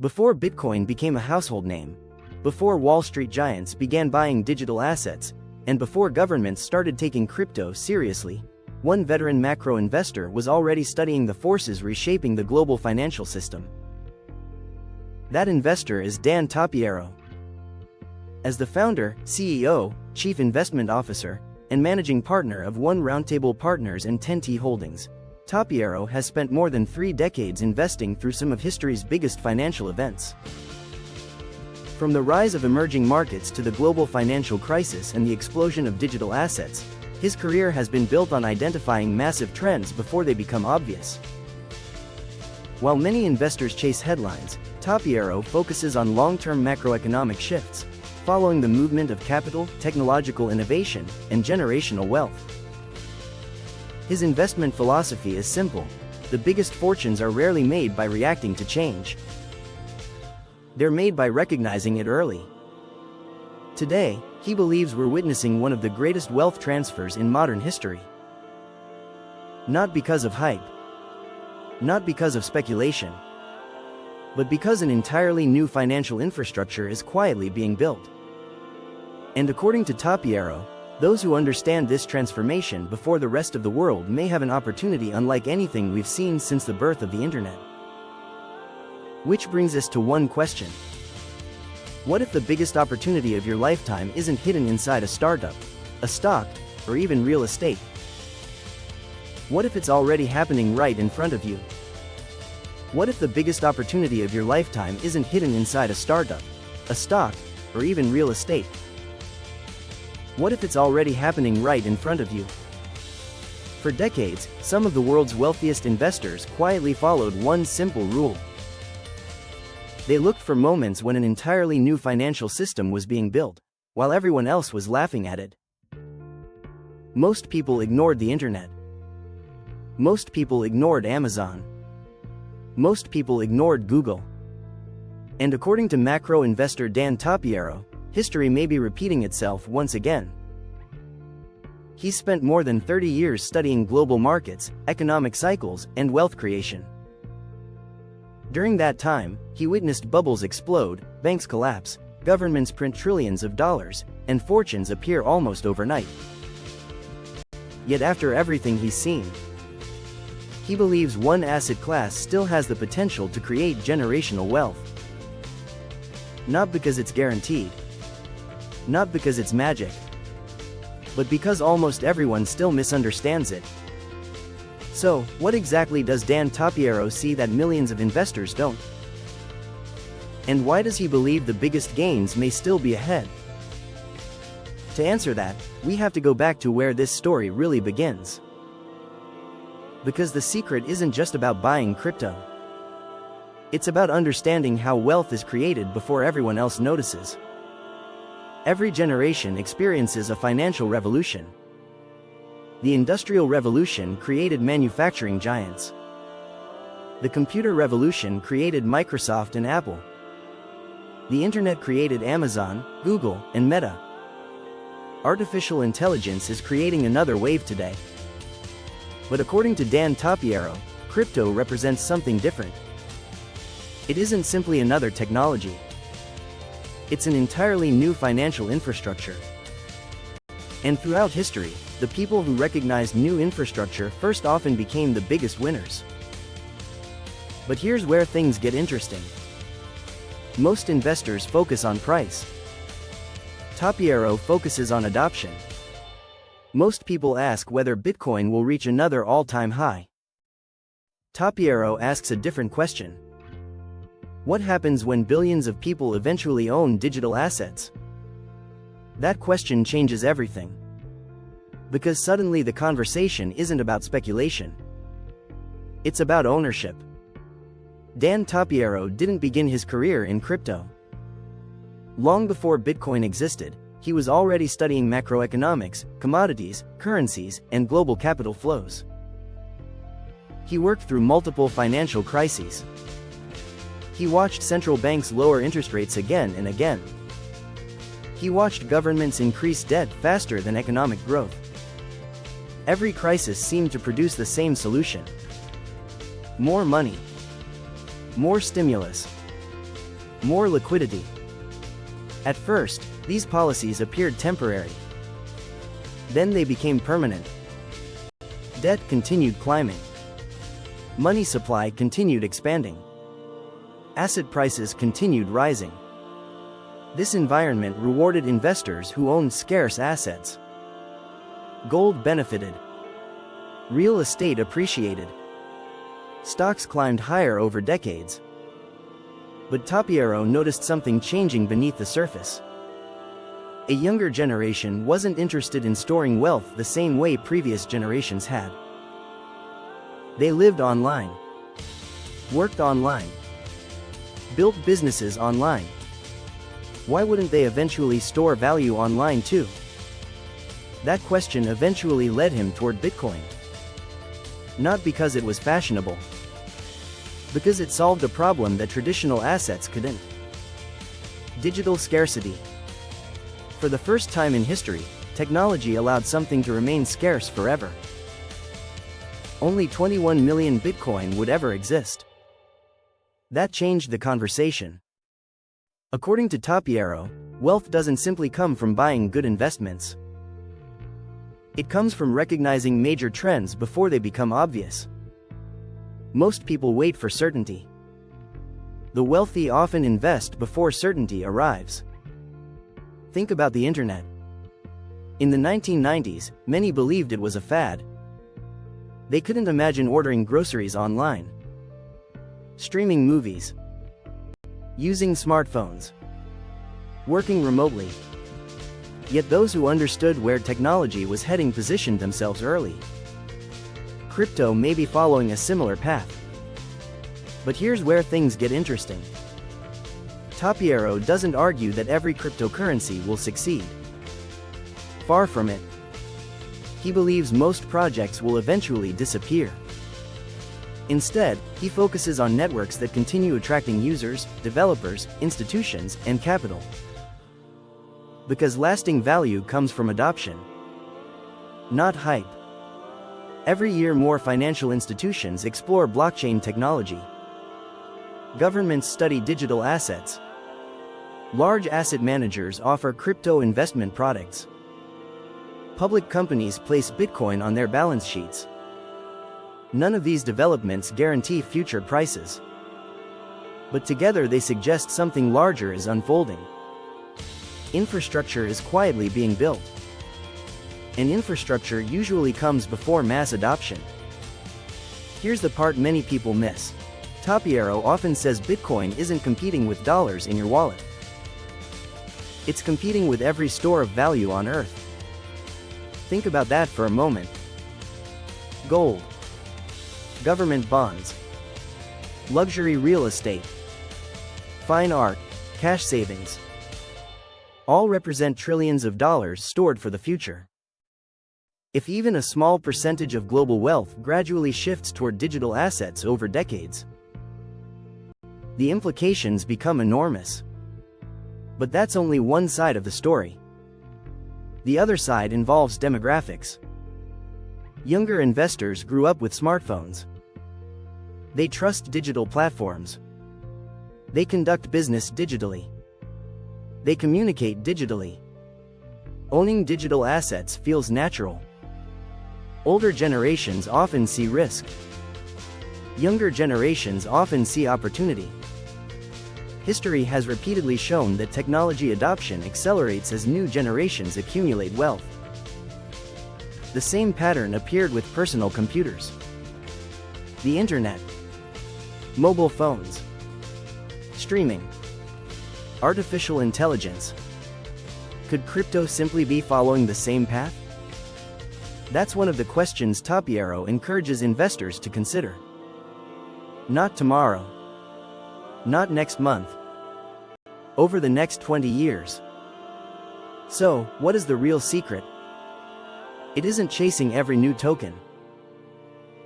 Before Bitcoin became a household name, before Wall Street giants began buying digital assets, and before governments started taking crypto seriously, one veteran macro investor was already studying the forces reshaping the global financial system. That investor is Dan Tapiero. As the founder, CEO, Chief Investment Officer, and Managing Partner of One Roundtable Partners and 10T Holdings, Tapiero has spent more than 3 decades investing through some of history's biggest financial events. From the rise of emerging markets to the global financial crisis and the explosion of digital assets, his career has been built on identifying massive trends before they become obvious. While many investors chase headlines, Tapiero focuses on long-term macroeconomic shifts, following the movement of capital, technological innovation, and generational wealth. His investment philosophy is simple: the biggest fortunes are rarely made by reacting to change. They're made by recognizing it early. Today, he believes we're witnessing one of the greatest wealth transfers in modern history. Not because of hype, not because of speculation, but because an entirely new financial infrastructure is quietly being built. And according to Tapiero, those who understand this transformation before the rest of the world may have an opportunity unlike anything we've seen since the birth of the internet. Which brings us to one question. What if the biggest opportunity of your lifetime isn't hidden inside a startup, a stock, or even real estate? What if it's already happening right in front of you? What if the biggest opportunity of your lifetime isn't hidden inside a startup, a stock, or even real estate? What if it's already happening right in front of you? For decades, some of the world's wealthiest investors quietly followed one simple rule. They looked for moments when an entirely new financial system was being built, while everyone else was laughing at it. Most people ignored the internet. Most people ignored Amazon. Most people ignored Google. And according to macro investor Dan Tapiero, history may be repeating itself once again. He's spent more than 30 years studying global markets, economic cycles, and wealth creation. During that time, he witnessed bubbles explode, banks collapse, governments print trillions of dollars, and fortunes appear almost overnight. Yet after everything he's seen, he believes one asset class still has the potential to create generational wealth. Not because it's guaranteed, not because it's magic, but because almost everyone still misunderstands it. So, what exactly does Dan Tapiero see that millions of investors don't? And why does he believe the biggest gains may still be ahead? To answer that, we have to go back to where this story really begins. Because the secret isn't just about buying crypto. It's about understanding how wealth is created before everyone else notices. Every generation experiences a financial revolution. The Industrial Revolution created manufacturing giants. The Computer Revolution created Microsoft and Apple. The Internet created Amazon, Google, and Meta. Artificial intelligence is creating another wave today. But according to Dan Tapiero, crypto represents something different. It isn't simply another technology. It's an entirely new financial infrastructure. And throughout history, the people who recognized new infrastructure first often became the biggest winners. But here's where things get interesting. Most investors focus on price. Tapiero focuses on adoption. Most people ask whether Bitcoin will reach another all-time high. Tapiero asks a different question. What happens when billions of people eventually own digital assets? That question changes everything. Because suddenly the conversation isn't about speculation. It's about ownership. Dan Tapiero didn't begin his career in crypto. Long before Bitcoin existed, he was already studying macroeconomics, commodities, currencies, and global capital flows. He worked through multiple financial crises. He watched central banks lower interest rates again and again. He watched governments increase debt faster than economic growth. Every crisis seemed to produce the same solution: more money, more stimulus, More liquidity. At first, these policies appeared temporary. Then they became permanent. Debt continued climbing. Money supply continued expanding. Asset prices continued rising. This environment rewarded investors who owned scarce assets. Gold benefited. Real estate appreciated. Stocks climbed higher over decades. But Tapiero noticed something changing beneath the surface. A younger generation wasn't interested in storing wealth the same way previous generations had. They lived online, worked online, built businesses online. Why wouldn't they eventually store value online too? That question eventually led him toward Bitcoin. Not because it was fashionable, because it solved a problem that traditional assets couldn't. Digital scarcity. For the first time in history, technology allowed something to remain scarce forever. Only 21 million Bitcoin would ever exist. That changed the conversation. According to Tapiero, wealth doesn't simply come from buying good investments. It comes from recognizing major trends before they become obvious. Most people wait for certainty. The wealthy often invest before certainty arrives. Think about the internet. In the 1990s, many believed it was a fad. They couldn't imagine ordering groceries online, streaming movies, using smartphones, working remotely. Yet those who understood where technology was heading positioned themselves early. Crypto may be following a similar path. But here's where things get interesting. Tapiero doesn't argue that every cryptocurrency will succeed. Far from it. He believes most projects will eventually disappear. Instead, he focuses on networks that continue attracting users, developers, institutions, and capital. Because lasting value comes from adoption, not hype. Every year more financial institutions explore blockchain technology. Governments study digital assets. Large asset managers offer crypto investment products. Public companies place Bitcoin on their balance sheets. None of these developments guarantee future prices. But together they suggest something larger is unfolding. Infrastructure is quietly being built. And infrastructure usually comes before mass adoption. Here's the part many people miss. Tapiero often says Bitcoin isn't competing with dollars in your wallet. It's competing with every store of value on Earth. Think about that for a moment. Gold, government bonds, luxury real estate, fine art, cash savings. All represent trillions of dollars stored for the future. If even a small percentage of global wealth gradually shifts toward digital assets over decades, the implications become enormous. But that's only one side of the story. The other side involves demographics. Younger investors grew up with smartphones. They trust digital platforms. They conduct business digitally. They communicate digitally. Owning digital assets feels natural. Older generations often see risk. Younger generations often see opportunity. History has repeatedly shown that technology adoption accelerates as new generations accumulate wealth. The same pattern appeared with personal computers, the internet, mobile phones, streaming, artificial intelligence. Could crypto simply be following the same path? That's one of the questions Tapiero encourages investors to consider. Not tomorrow. Not next month. Over the next 20 years. So, what is the real secret? It isn't chasing every new token.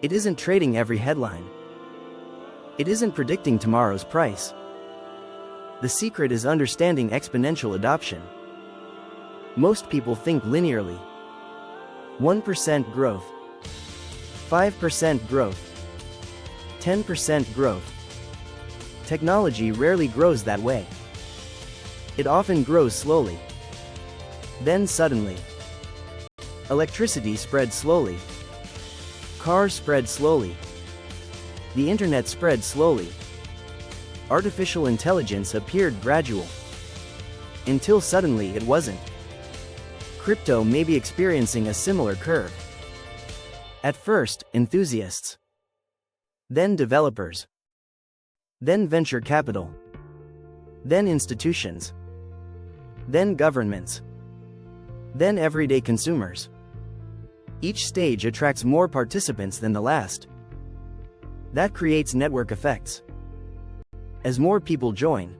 It isn't trading every headline. It isn't predicting tomorrow's price. The secret is understanding exponential adoption. Most people think linearly. 1% growth. 5% growth. 10% growth. Technology rarely grows that way. It often grows slowly. Then suddenly, electricity spread slowly. Cars spread slowly. The internet spread slowly. Artificial intelligence appeared gradual. Until suddenly it wasn't. Crypto may be experiencing a similar curve. At first, enthusiasts. Then developers. Then venture capital. Then institutions. Then governments. Then everyday consumers. Each stage attracts more participants than the last. That creates network effects. As more people join,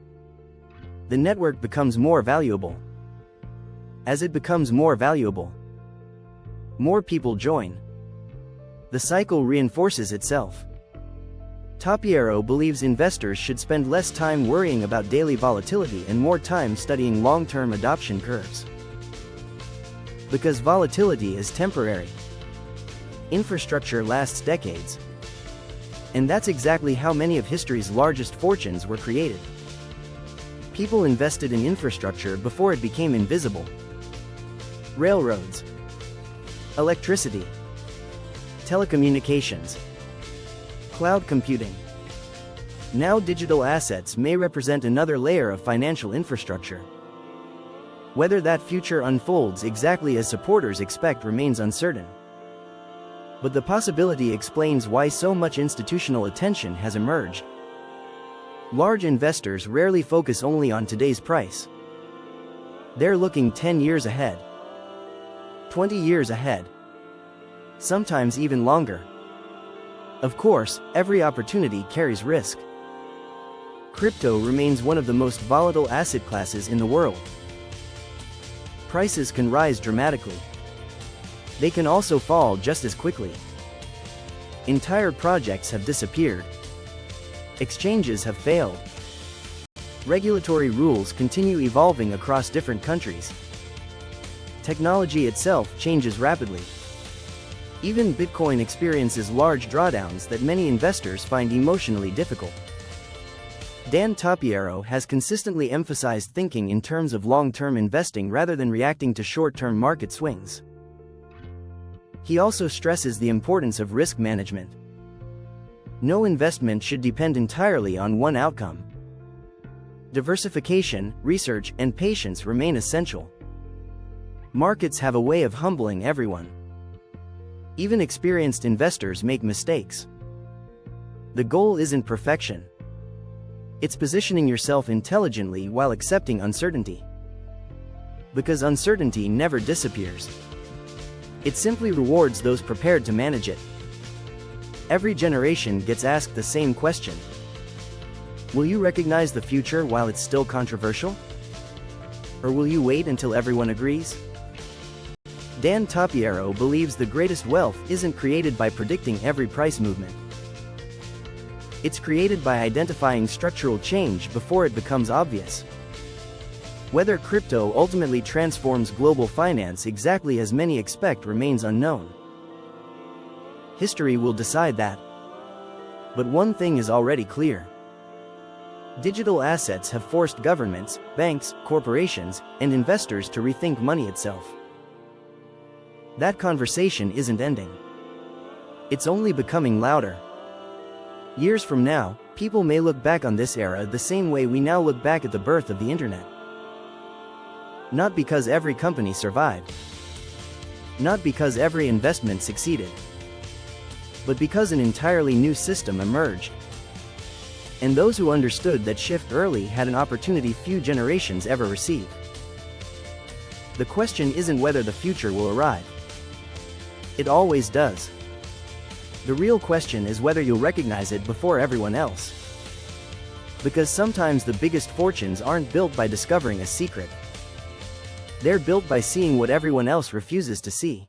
the network becomes more valuable. As it becomes more valuable, more people join. The cycle reinforces itself. Tapiero believes investors should spend less time worrying about daily volatility and more time studying long-term adoption curves. Because volatility is temporary. Infrastructure lasts decades. And that's exactly how many of history's largest fortunes were created. People invested in infrastructure before it became invisible. Railroads, electricity, telecommunications, cloud computing. Now digital assets may represent another layer of financial infrastructure. Whether that future unfolds exactly as supporters expect remains uncertain. But the possibility explains why so much institutional attention has emerged. Large investors rarely focus only on today's price. They're looking 10 years ahead, 20 years ahead, sometimes even longer. Of course, every opportunity carries risk. Crypto remains one of the most volatile asset classes in the world. Prices can rise dramatically. They can also fall just as quickly. Entire projects have disappeared. Exchanges have failed. Regulatory rules continue evolving across different countries. Technology itself changes rapidly. Even Bitcoin experiences large drawdowns that many investors find emotionally difficult. Dan Tapiero has consistently emphasized thinking in terms of long-term investing rather than reacting to short-term market swings. He also stresses the importance of risk management. No investment should depend entirely on one outcome. Diversification, research, and patience remain essential. Markets have a way of humbling everyone. Even experienced investors make mistakes. The goal isn't perfection. It's positioning yourself intelligently while accepting uncertainty. Because uncertainty never disappears. It simply rewards those prepared to manage it. Every generation gets asked the same question. Will you recognize the future while it's still controversial? Or will you wait until everyone agrees? Dan Tapiero believes the greatest wealth isn't created by predicting every price movement. It's created by identifying structural change before it becomes obvious. Whether crypto ultimately transforms global finance exactly as many expect remains unknown. History will decide that. But one thing is already clear. Digital assets have forced governments, banks, corporations, and investors to rethink money itself. That conversation isn't ending. It's only becoming louder. Years from now, people may look back on this era the same way we now look back at the birth of the internet. Not because every company survived. Not because every investment succeeded. But because an entirely new system emerged. And those who understood that shift early had an opportunity few generations ever received. The question isn't whether the future will arrive. It always does. The real question is whether you'll recognize it before everyone else. Because sometimes the biggest fortunes aren't built by discovering a secret. They're built by seeing what everyone else refuses to see.